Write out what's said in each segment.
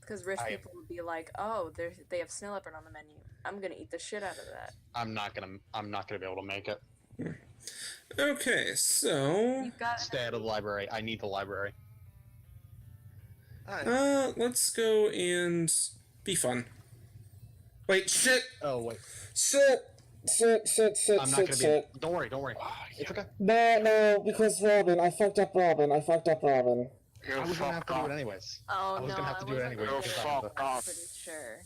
Because rich people would be like, oh, they have snail leopard on the menu. I'm gonna eat the shit out of that. I'm not gonna be able to make it. Okay, so Stay out of the library. I need the library. let's go and be fun. Wait, shit! Oh wait. Shit! I'm not gonna be. Don't worry. It's okay. No, because Robin. I fucked up Robin. I was gonna have to do it anyways. Oh, I was gonna have to do it anyways. I'm pretty sure.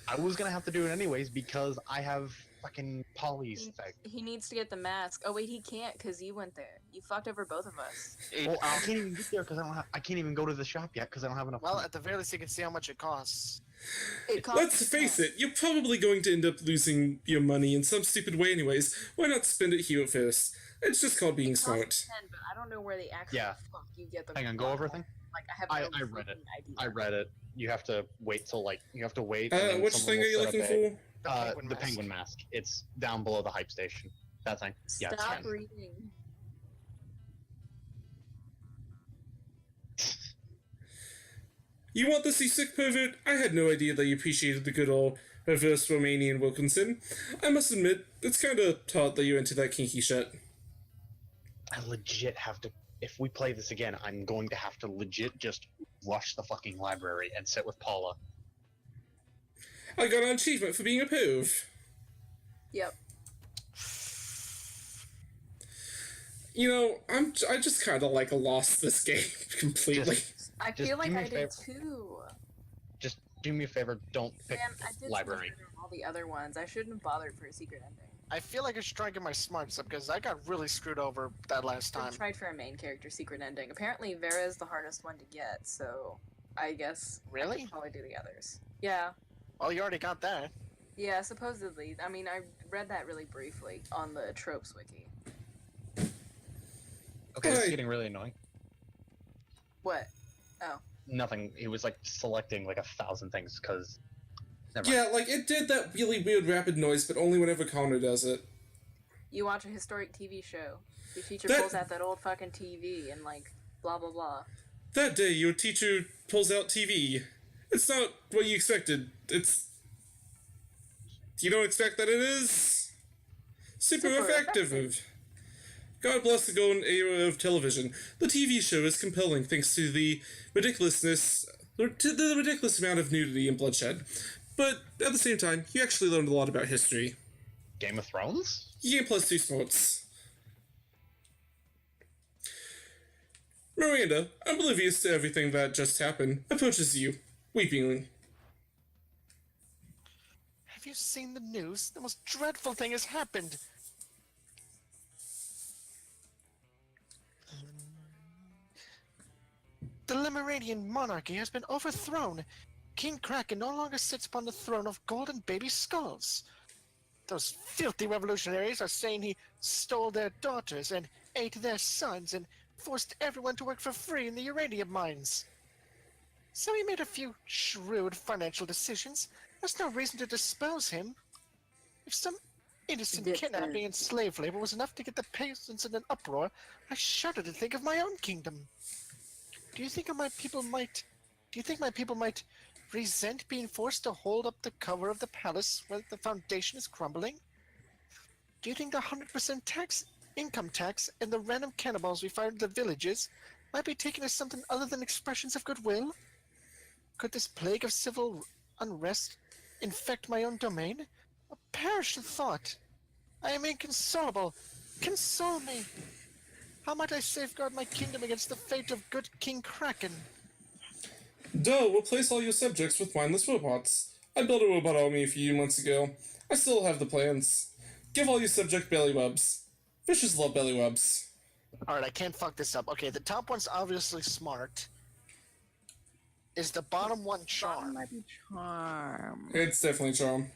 I was gonna have to do it anyways because I have fucking Polly's thing. He needs to get the mask. Oh wait, he can't because you went there. You fucked over both of us. Well, I can't even get there because I can't even go to the shop yet because I don't have enough. Well, at the very least, you can see how much it costs. Let's face it, you're probably going to end up losing your money in some stupid way anyways. Why not spend it here first? It's just called being smart. 10, but I don't know where the actual fuck you get the. Hang on, go over everything. Like I read it. I read it. You have to wait till wait. Which thing are you looking for? The penguin mask. It's down below the hype station. That thing. Yeah, Stop reading. You want the seasick pervert? I had no idea that you appreciated the good old reverse Romanian Wilkinson. I must admit, it's kinda hot that you're into that kinky shit. I legit have to. If we play this again, I'm going to have to legit just rush the fucking library and sit with Paula. I got an achievement for being a perv. Yep. You know, I just kind of like lost this game completely. I feel like I did too. Just do me a favor, don't pick I did library. All the other ones. I shouldn't have bothered for a secret ending. I feel like I should try and get my smarts up because I got really screwed over that last time. I tried for a main character secret ending. Apparently, Vera is the hardest one to get, so I guess really? I could probably do the others. Yeah. Oh, you already got that. Yeah, supposedly. I mean, I read that really briefly on the tropes wiki. Okay, this is getting really annoying. What? Oh. Nothing. It was like selecting like 1,000 things because. Yeah, like it did that really weird rapid noise, but only whenever Connor does it. You watch a historic TV show. Your teacher pulls out that old fucking TV and like blah blah blah. That day, your teacher pulls out TV. It's not what you expected. It's. You don't expect that it is super effective. God bless the golden era of television. The TV show is compelling thanks to the ridiculous amount of nudity and bloodshed. But at the same time, you actually learned a lot about history. Game of Thrones? You gain +2 smarts. Miranda, oblivious to everything that just happened, approaches you, weeping. Have you seen the news? The most dreadful thing has happened. The Lemuranian monarchy has been overthrown. King Kraken no longer sits upon the throne of golden baby skulls. Those filthy revolutionaries are saying he stole their daughters and ate their sons and forced everyone to work for free in the uranium mines. So he made a few shrewd financial decisions. There's no reason to dispose him. If some innocent kidnapping and slave labor was enough to get the peasants in an uproar, I shudder to think of my own kingdom. Do you think my people might resent being forced to hold up the cover of the palace where the foundation is crumbling? Do you think the 100% income tax and the random cannibals we find in the villages might be taken as something other than expressions of goodwill? Could this plague of civil unrest infect my own domain? Perish the thought. I am inconsolable. Console me. How might I safeguard my kingdom against the fate of good King Kraken? Duh, replace all your subjects with mindless robots. I built a robot army a few months ago. I still have the plans. Give all your subject belly rubs. Fishes love belly rubs. Alright, I can't fuck this up. Okay, the top one's obviously smart. Is the bottom one charm? Might be charm. It's definitely charm.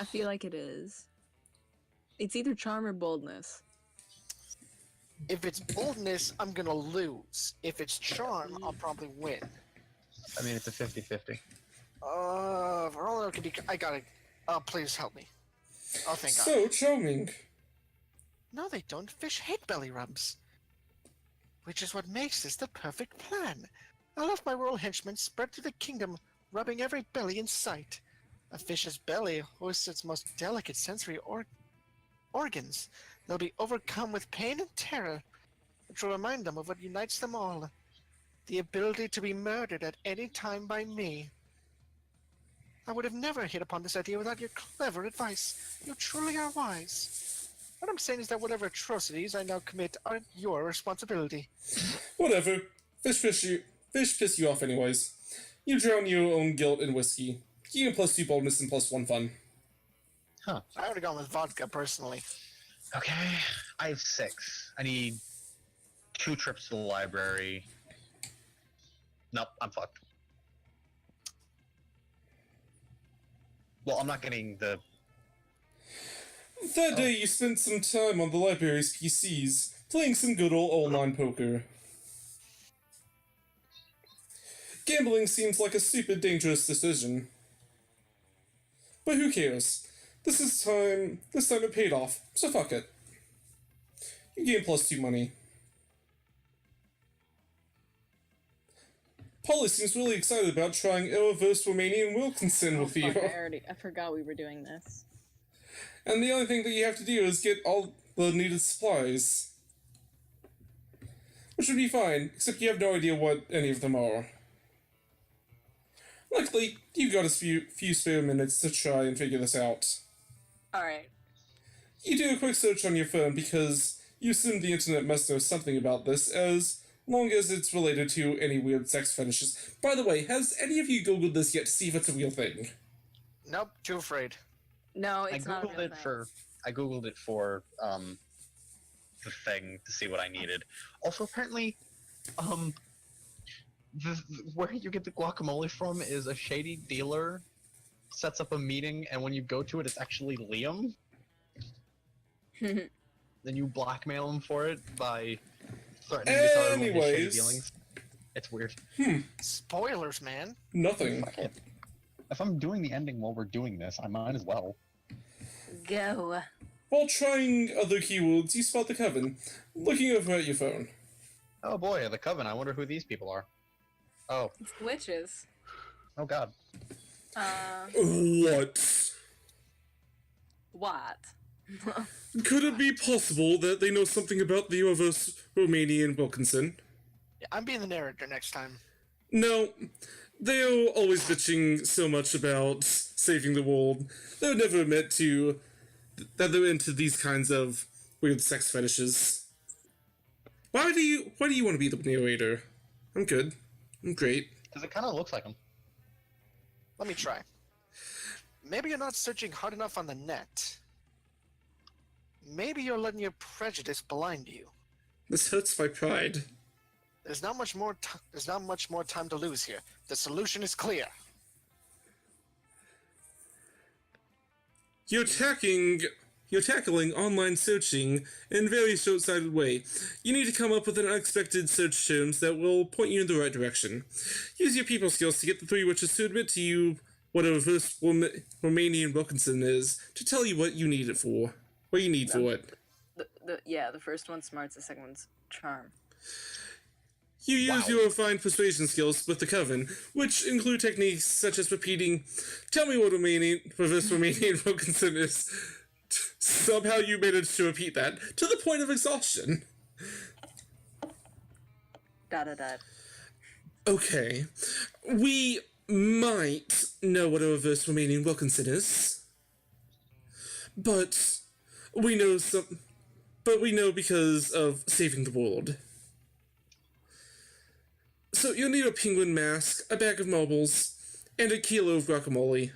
I feel like it is. It's either charm or boldness. If it's boldness, I'm gonna lose. If it's charm, I'll probably win. I mean, it's a 50-50. For all that can be, I gotta. Please help me. Oh, thank God. So charming. No, they don't. Fish hate belly rubs. Which is what makes this the perfect plan. I'll have my royal henchmen spread through the kingdom, rubbing every belly in sight. A fish's belly hosts its most delicate sensory organs. They'll be overcome with pain and terror, which will remind them of what unites them all. The ability to be murdered at any time by me. I would have never hit upon this idea without your clever advice. You truly are wise. What I'm saying is that whatever atrocities I now commit are your responsibility. Whatever. Fish piss you off anyways. You drown your own guilt in whiskey. You get +2 boldness and +1 fun. Huh. I would have gone with vodka, personally. Okay, I have 6. I need 2 trips to the library. Nope, I'm fucked. Well, I'm not getting the... That day you spent some time on the library's PCs, playing some good old online poker. Gambling seems like a stupid, dangerous decision. But who cares? This time it paid off, so fuck it. You gain +2 money. Polly seems really excited about trying Reverse Romanian Wilkinson with you. I forgot we were doing this. And the only thing that you have to do is get all the needed supplies. Which would be fine, except you have no idea what any of them are. Luckily, you've got a few spare minutes to try and figure this out. Alright. You do a quick search on your phone because you assume the internet must know something about this, as long as it's related to any weird sex fetishes. By the way, has any of you Googled this yet to see if it's a real thing? Nope, too afraid. No, it's not a real thing. I googled it for the thing to see what I needed. Also, apparently, where you get the guacamole from is a shady dealer sets up a meeting, and when you go to it, it's actually Liam. Then you blackmail him for it by threatening to tell everyone his shady dealings. It's weird. Spoilers, man. Nothing. Fuck it. If I'm doing the ending while we're doing this, I might as well. Go. While trying other keywords, you spot the Coven, looking over at your phone. Oh boy, the Coven. I wonder who these people are. Oh. It's witches. Oh god. What? What? Could it be possible that they know something about the Reverse Romanian Wilkinson? Yeah, I'm being the narrator next time. No. They're always bitching so much about saving the world. They would never admit to that they're into these kinds of weird sex fetishes. Why do you want to be the narrator? I'm good. I'm great. Because it kind of looks like him. Let me try. Maybe you're not searching hard enough on the net. Maybe you're letting your prejudice blind you. This hurts my pride. There's not much more time to lose here. The solution is clear. You're tackling online searching in a very short-sighted way. You need to come up with unexpected search terms that will point you in the right direction. Use your people skills to get the 3 witches to admit to you what a reverse Romanian Wilkinson is, to tell you what you need it for. What you need for it. The first one's smarts, the second one's charm. You use your refined persuasion skills with the Coven, which include techniques such as repeating, "Tell me what reverse Romanian Wilkinson is." Somehow you managed to repeat that, to the point of exhaustion. ... Okay. We might know what a reverse Romanian Wilkinson is. But we know because of saving the world. So you'll need a penguin mask, a bag of marbles, and a kilo of guacamole.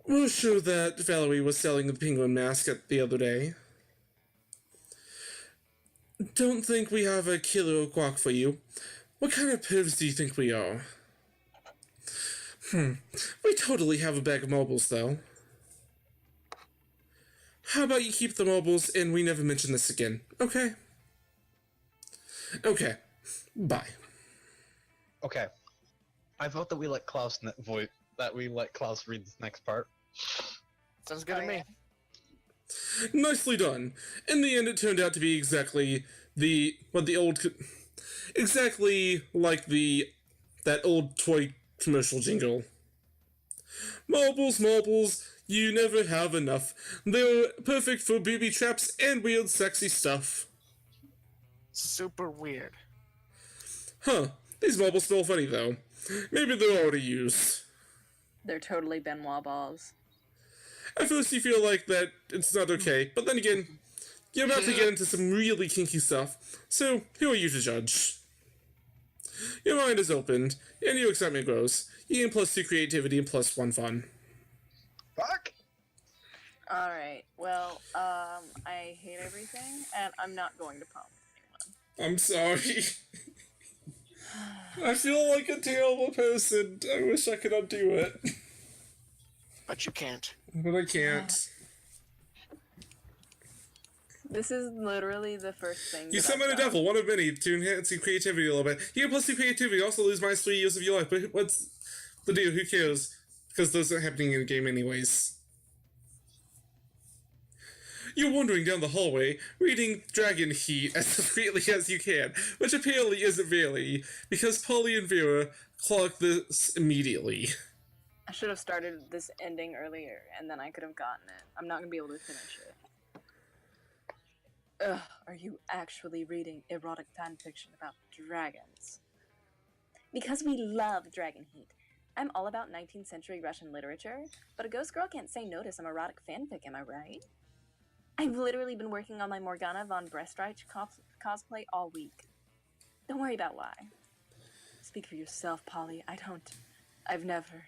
We're sure that Valerie was selling the penguin mask the other day. Don't think we have a kilo of guac for you. What kind of pervs do you think we are? We totally have a bag of marbles, though. How about you keep the marbles and we never mention this again, okay? Okay. Bye. Okay. I vote that we let Klaus read this next part. Sounds good to me. Nicely done. In the end, it turned out to be exactly the old, exactly like that old toy commercial jingle. Marbles, you never have enough. They're perfect for booby traps and weird sexy stuff. Super weird. Huh, these marbles smell funny though. Maybe they're already used. They're totally Benoit balls. At first you feel like that it's not okay, but then again, you're about to get into some really kinky stuff, so who are you to judge? Your mind is opened, and your excitement grows. You gain +2 creativity and +1 fun. Fuck! Alright, well, I hate everything, and I'm not going to prom with anyone. I'm sorry. I feel like a terrible person. I wish I could undo it. But you can't. But I can't. This is literally the first thing. You summon a devil, one of many, to enhance your creativity a little bit. You get +2 creativity, also lose -3 years of your life, but what's the deal? Who cares? Because those are happening in the game anyways. You're wandering down the hallway, reading Dragon Heat as discreetly as you can, which apparently isn't really, because Polly and Vera clock this immediately. I should have started this ending earlier, and then I could have gotten it. I'm not gonna be able to finish it. Ugh, are you actually reading erotic fanfiction about dragons? Because we love Dragon Heat. I'm all about 19th century Russian literature, but a ghost girl can't say no to some erotic fanfic, am I right? I've literally been working on my Morgana von Brestreich cosplay all week. Don't worry about why. Speak for yourself, Polly. I've never...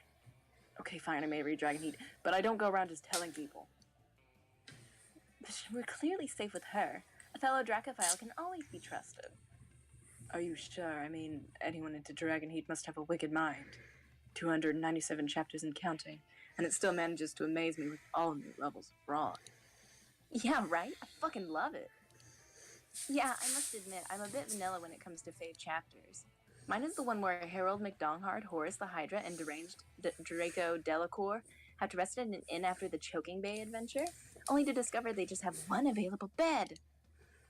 Okay, fine, I may read Dragon Heat, but I don't go around just telling people. But we're clearly safe with her. A fellow Dracophile can always be trusted. Are you sure? I mean, anyone into Dragon Heat must have a wicked mind. 297 chapters and counting, and it still manages to amaze me with all new levels of fraud. Yeah, right? I fucking love it. Yeah, I must admit, I'm a bit vanilla when it comes to fave chapters. Mine is the one where Harold McDonghart, Horus the Hydra, and deranged Draco Delacour have to rest in an inn after the Choking Bay adventure, only to discover they just have one available bed.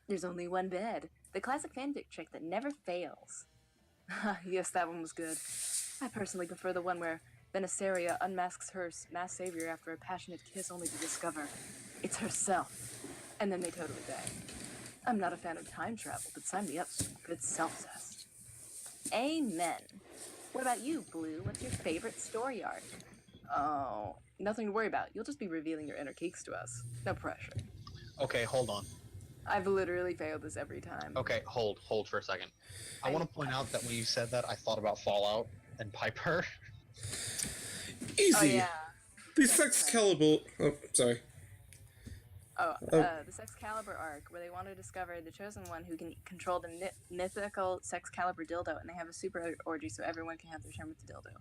There's only one bed. The classic fanfic trick that never fails. Yes, that one was good. I personally prefer the one where Benissaria unmasks her masked savior after a passionate kiss only to discover it's herself. And then they totally bang. I'm not a fan of time travel, but sign me up for some good self-zest. Amen. What about you, Blue? What's your favorite story arc? Oh, nothing to worry about. You'll just be revealing your inner geeks to us. No pressure. Okay, hold on. I've literally failed this every time. Okay, hold for a second. I want to point out that when you said that, I thought about Fallout and Piper. Easy. Oh, yeah. The Sexcalibur... Oh, sorry. The Sexcalibur arc, where they want to discover the chosen one who can control the mythical Sexcalibur dildo, and they have a super orgy so everyone can have their turn with the dildo.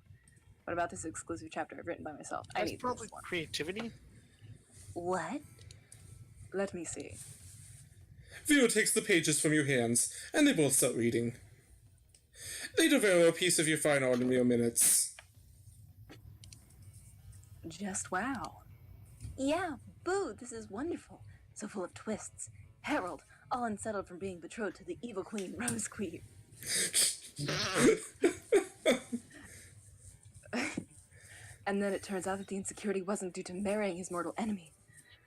What about this exclusive chapter I've written by myself? I That's need probably this one. creativity. What? Let me see. Vera takes the pages from your hands, and they both start reading. They devour a piece of your fine art in mere minutes. Just wow. Yeah, boo, this is wonderful. So full of twists. Harold, all unsettled from being betrothed to the evil queen, Rose Queen. And then it turns out that the insecurity wasn't due to marrying his mortal enemy,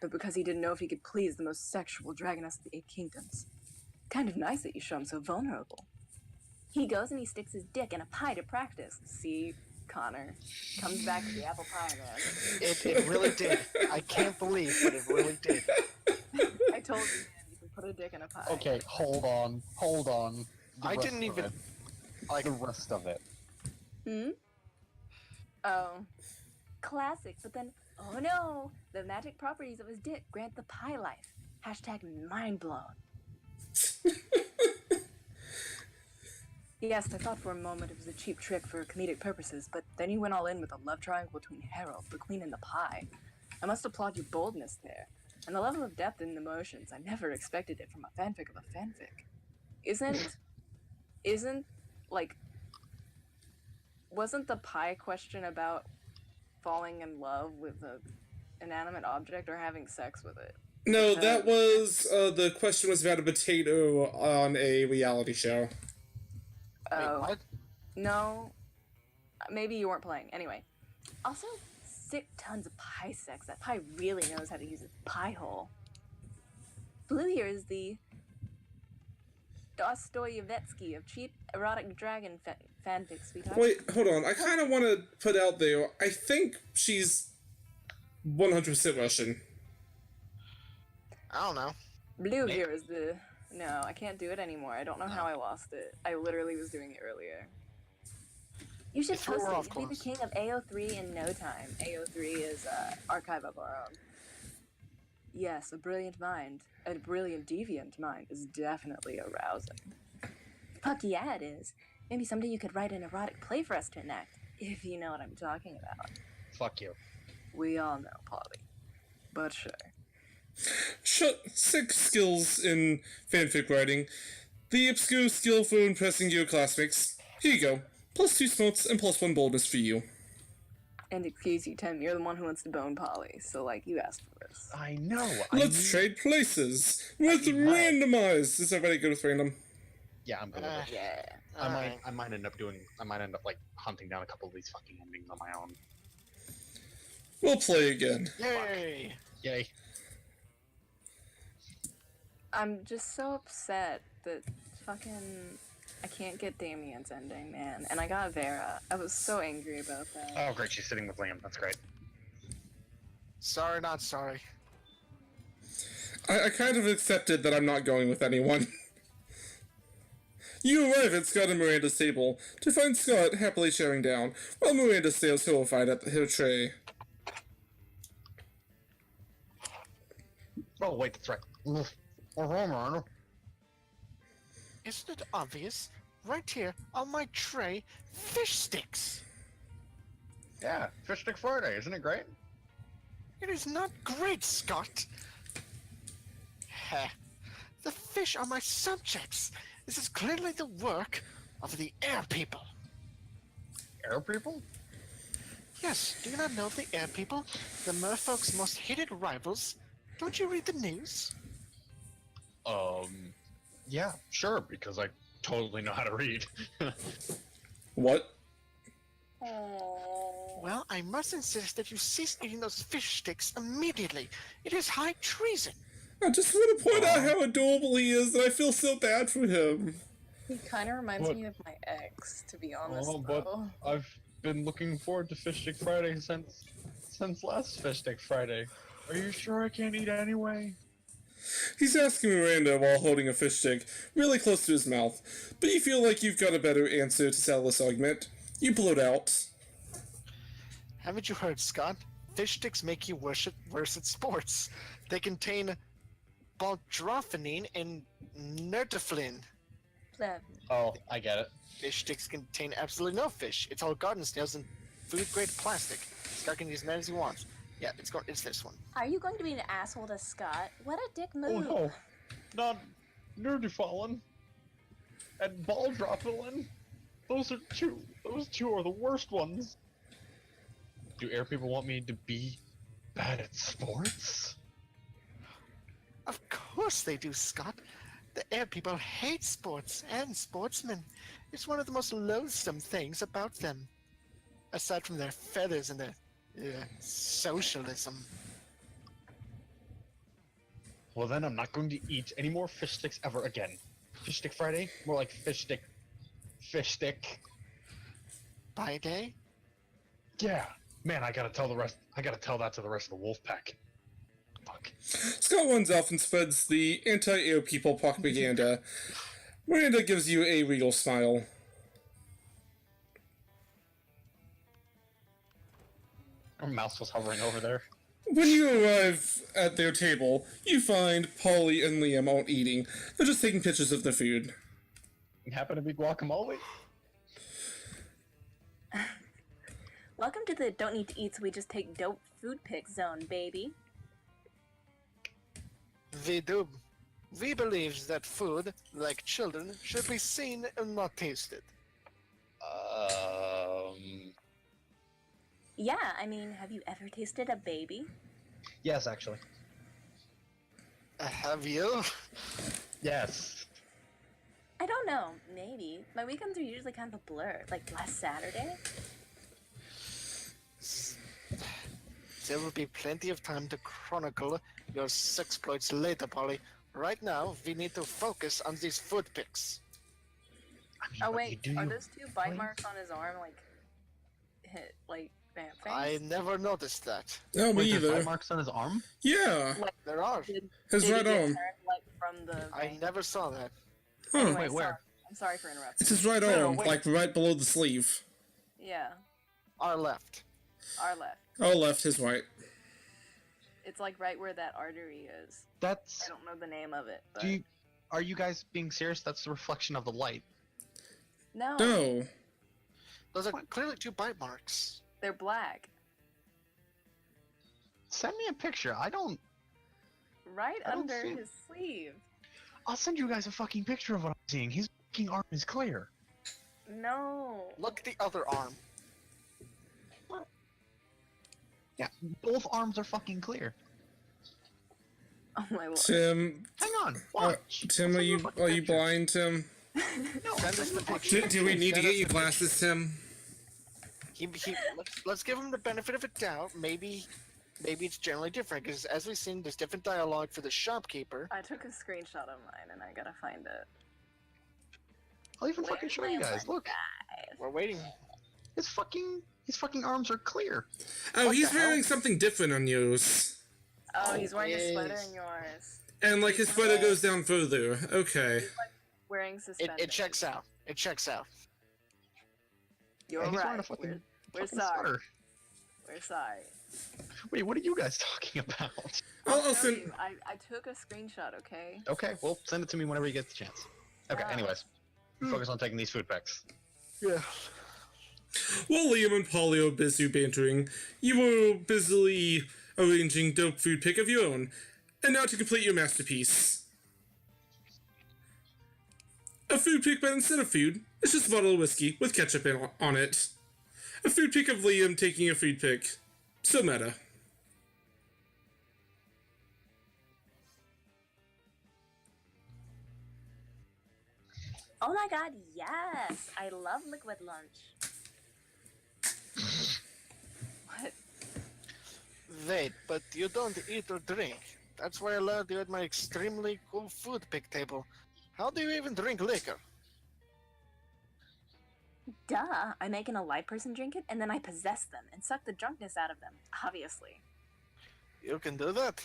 but because he didn't know if he could please the most sexual dragoness of the 8 kingdoms. Kind of nice that you show him so vulnerable. He goes and he sticks his dick in a pie to practice. See, Connor. Comes back to the apple pie, man. It really did. I can't believe, but it really did. I told you, man, you can put a dick in a pie. Okay, hold on. I didn't even... Like the rest of it. Hmm? Oh. Classic, but then, oh no! The magic properties of his dick grant the pie life. Hashtag mind blown. Yes, I thought for a moment it was a cheap trick for comedic purposes, but then you went all in with a love triangle between Harold, the queen, and the pie. I must applaud your boldness there. And the level of depth in emotions, I never expected it from a fanfic of a fanfic. Wasn't the pie question about falling in love with an inanimate object or having sex with it? No, that was the question was about a potato on a reality show. Wait, Oh. what? No. Maybe you weren't playing. Anyway. Also, sick tons of pie sex. That pie really knows how to use its pie hole. Blue here is the Dostoyevsky of cheap erotic dragon fanfic, sweetheart. Wait, hold on. I kind of want to put out there. I think she's 100% Russian. I don't know. Blue here is the... No, I can't do it anymore. I don't know how I lost it. I literally was doing it earlier. You should Throw post her it. off You'll be the course. king of AO3 in no time. AO3 is Archive of Our Own. Yes, a brilliant deviant mind is definitely arousing. Fuck yeah, it is. Maybe someday you could write an erotic play for us to enact, if you know what I'm talking about. Fuck you. We all know, Polly. But sure. Six skills in fanfic writing. The obscure skill for impressing your classmates. Here you go. +2 smarts and +1 boldness for you. And excuse you, Tim, you're the one who wants to bone Polly, so, like, you asked for this. I know. Let's trade places. With randomize. Is everybody good with random? Yeah, I'm good with it. Yeah. I might end up like hunting down a couple of these fucking endings on my own. We'll play again. Yay! Yay. I'm just so upset that fucking... I can't get Damien's ending, man. And I got Vera. I was so angry about that. Oh, great. She's sitting with Liam. That's great. Sorry, not sorry. I kind of accepted that I'm not going with anyone. You arrive at Scott and Miranda's table to find Scott happily chowing down, while Miranda stares horrified at her tray. Oh, wait, that's right. Isn't it obvious? Right here on my tray, fish sticks. Yeah, Fish Stick Friday, isn't it great? It is not great, Scott. Heh. The fish are my subjects. This is clearly the work of the air people. Air people? Yes, do you not know the air people? The merfolk's most hated rivals? Don't you read the news? Yeah, sure, because I totally know how to read. What? Well, I must insist that you cease eating those fish sticks immediately. It is high treason. I just want to point out how adorable he is, and I feel so bad for him. He kind of reminds What? me of my ex, to be honest. Oh, but though. I've been looking forward to Fish Stick Friday since last Fish Stick Friday. Are you sure I can't eat anyway? He's asking Miranda while holding a fish stick really close to his mouth, but you feel like you've got a better answer to settle this argument. You bloat out. Haven't you heard, Scott? Fish sticks make you worse at sports. They contain baldrophenine and nertophlin. Pleb. Oh, I get it. Fish sticks contain absolutely no fish. It's all garden snails and food-grade plastic. Scott can use as many as he wants. Yeah, it's this one. Are you going to be an asshole to Scott? What a dick Oh move. no, not Nerdifallen and Baldrophalin. Those two are the worst ones. Do air people want me to be bad at sports? Of course they do, Scott. The air people hate sports and sportsmen. It's one of the most loathsome things about them. Aside from their feathers and their socialism. Well then, I'm not going to eat any more fish sticks ever again. Fish Stick Friday? More like Fish Stick. Fish Stick. By day? Yeah. Man, I gotta tell that to the rest of the wolf pack. Fuck. Scott runs off and spreads the anti-air people propaganda. Miranda gives you a regal smile. Our mouse was hovering over there. When you arrive at their table, you find Polly and Liam aren't eating. They're just taking pictures of their food. You happen to be guacamole? Welcome to the don't need to eat so we just take dope food pic zone, baby. We do. We believe that food, like children, should be seen and not tasted. Yeah, I mean, have you ever tasted a baby? Yes, actually. Have you? Yes. I don't know. Maybe. My weekends are usually kind of a blur. Like last Saturday. There will be plenty of time to chronicle your sexploits later, Polly. Right now, we need to focus on these food pics. I mean, Oh but wait, you do are you- those two bite marks on his arm like hit like vampires? I never noticed that. No, me Wait, there's either. bite marks on his arm? Yeah, Like, There are. his did he right get arm. turned, like from the I vein? never saw that. Huh. Anyway, Wait, where? sorry. I'm sorry for interrupting. It's his right No, arm, wait. like right below the sleeve. Yeah, Our left. our left. Oh, left, his right. It's like right where that artery is. That's... I don't know the name of it, but Are you guys being serious? That's the reflection of the light. no, No. Those are What? clearly two bite marks. they're black. Send me a picture. I don't... Right I don't under see- his sleeve. I'll send you guys a fucking picture of what I'm seeing. His fucking arm is clear. No. Look at the other arm. Yeah, both arms are fucking clear. Oh my lord. Tim, Hang on, watch. Tim, I'll are send you a fucking are you picture. blind, Tim? No, Send I'll us send you the a fucking picture. Do we need to Send get us you the glasses, Tim? Let's give him the benefit of a doubt. Maybe it's generally different because as we've seen, there's different dialogue for the shopkeeper. I took a screenshot of mine and I gotta find it. I'll even fucking show you guys. Look, We're waiting. his fucking arms are clear. Oh, What he's the hell? wearing something different on yours. Oh, he's wearing a sweater Yes. in yours. And like his sweater goes down further. Okay. Wearing suspenders. It checks out. It checks out. You're Yeah, he's wearing a right. fucking, We're fucking sorry. sweater. We're sorry. Wait, what are you guys talking about? I'll show send. you. I took a screenshot, okay? Okay, well, send it to me whenever you get the chance. Okay, Ah. anyways. Focus on taking these food pics. Yeah. While Liam and Polly are busy bantering, you were busily arranging dope food pick of your own. And now to complete your masterpiece. A food pick, but instead of food, it's just a bottle of whiskey with ketchup on it. A food pick of Liam taking a food pick. So meta. Oh my god, yes! I love liquid lunch. What? Wait, but you don't eat or drink. That's why I allowed you at my extremely cool food pick table. How do you even drink liquor? Duh! I make an alive person drink it, and then I possess them and suck the drunkenness out of them. Obviously. You can do that.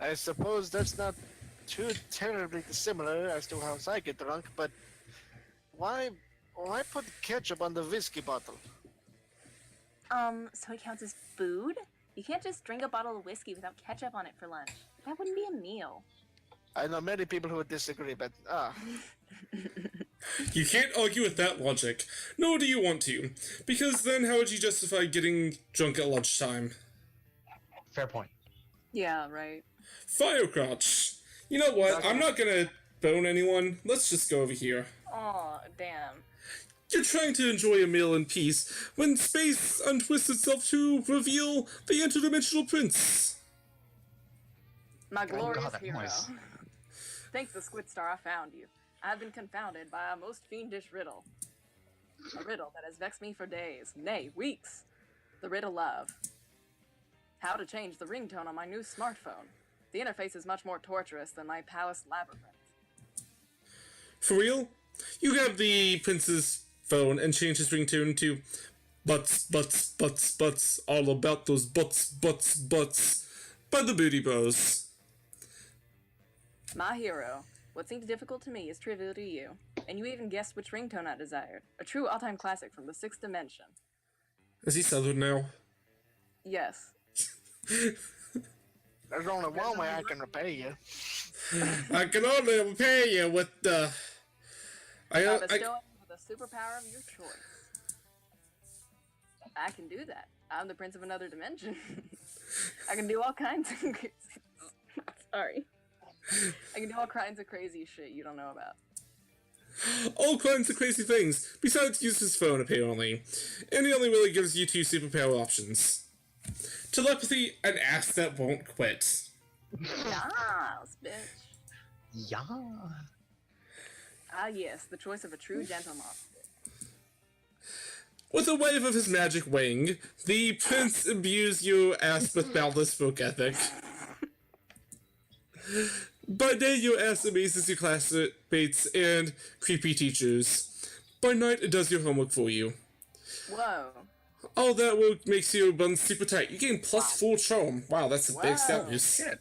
I suppose that's not too terribly dissimilar as to how I get drunk, but why put ketchup on the whiskey bottle? So it counts as food? You can't just drink a bottle of whiskey without ketchup on it for lunch. That wouldn't be a meal. I know many people who would disagree, but You can't argue with that logic, nor do you want to, because then how would you justify getting drunk at lunchtime? Fair point. Yeah, right. Firecrotch! You know what, Okay. I'm not gonna bone anyone, let's just go over here. Oh, damn. You're trying to enjoy a meal in peace when space untwists itself to reveal the interdimensional prince. My glorious God, that hero. noise. Thank the squid star I found you. I have been confounded by a most fiendish riddle. A riddle that has vexed me for days, nay, weeks. The riddle of how to change the ringtone on my new smartphone. The interface is much more torturous than my palace labyrinth. For real? You grab the prince's phone and change his ringtone to butts, butts, butts, butts, all about those butts, butts, butts, by the Booty Bros. My hero. What seems difficult to me is trivial to you, and you even guessed which ringtone I desired. A true all-time classic from the sixth dimension. Is he southern now? Yes. there's only one way I can repay you. I can only repay you with the... By bestowing you with a superpower of your choice. I can do that. I'm the prince of another dimension. I can do all kinds of crazy... Sorry. I can do all kinds of crazy shit you don't know about. all kinds of crazy things, besides use his phone apparently. And he only really gives you two superpower options. Telepathy and ass that won't quit. Yes, bitch. Yeah. Ah, yes, the choice of a true gentleman. With a wave of his magic wing, the prince imbues you as with boundless work ethic. By day, your ass amazes your classmates and creepy teachers. By night, it does your homework for you. Whoa. All that work makes you run super tight. You gain plus 4 charm. Wow, that's a big stat Whoa. boost. Shit.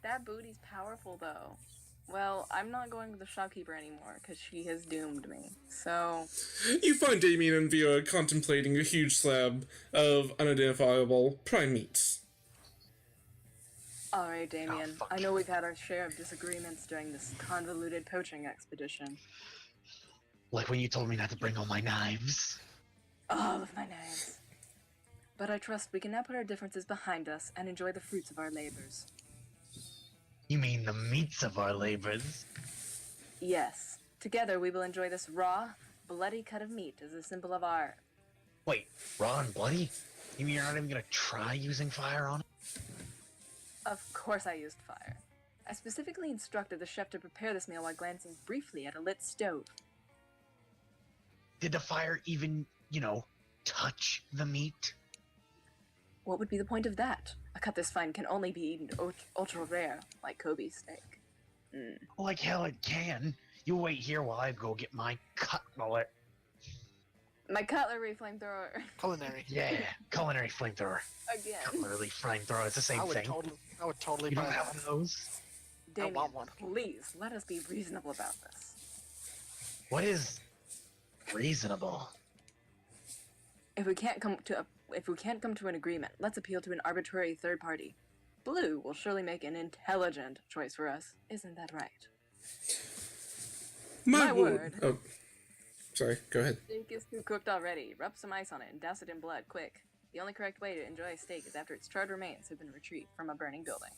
That booty's powerful, though. Well, I'm not going with the shopkeeper anymore, because she has doomed me. So, You find Damien and Vera contemplating a huge slab of unidentifiable prime meat. alright, Damien. fuck. I know we've had our share of disagreements during this convoluted poaching expedition. Like when you told me not to bring all my knives. All of my knives. But I trust we can now put our differences behind us and enjoy the fruits of our labors. You mean the meats of our labors? Yes. Together we will enjoy this raw, bloody cut of meat as a symbol of our... Wait, raw and bloody? You mean you're not even gonna try using fire on it? Of course I used fire. I specifically instructed the chef to prepare this meal while glancing briefly at a lit stove. Did the fire even, touch the meat? What would be the point of that? A cut this fine can only be eaten ultra rare, like Kobe steak. Like hell it can. You wait here while I go get my cutlet. My cutlery flamethrower. Culinary. Yeah, culinary flamethrower. Again. Cutlery flamethrower, it's the same I would thing. totally You buy don't that. have one of those? Damien, want one. please, let us be reasonable about this. What is reasonable? If we can't come to an agreement, let's appeal to an arbitrary third party. Blue will surely make an intelligent choice for us. Isn't that right? My word. Oh, sorry. Go ahead. Steak is too cooked already. Rub some ice on it and douse it in blood, quick. The only correct way to enjoy a steak is after its charred remains have been retrieved from a burning building.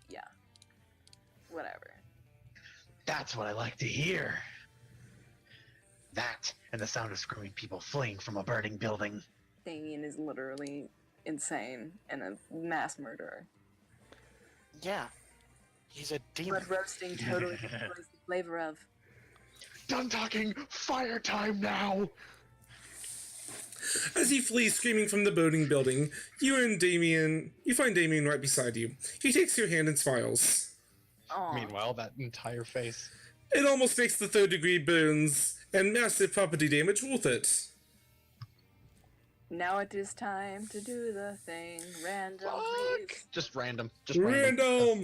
Yeah. Whatever. That's what I like to hear. That and the sound of screaming people fleeing from a burning building. Damien is literally insane and a mass murderer. Yeah. He's a demon. But roasting totally destroys the flavor of... Done talking! Fire time now! As he flees screaming from the burning building, you find Damien right beside you. He takes your hand and smiles. Aw. Meanwhile, that entire face. It almost makes the 3rd degree burns and massive property damage worth it. Now it is time to do the thing. Random, please. Just random. Random!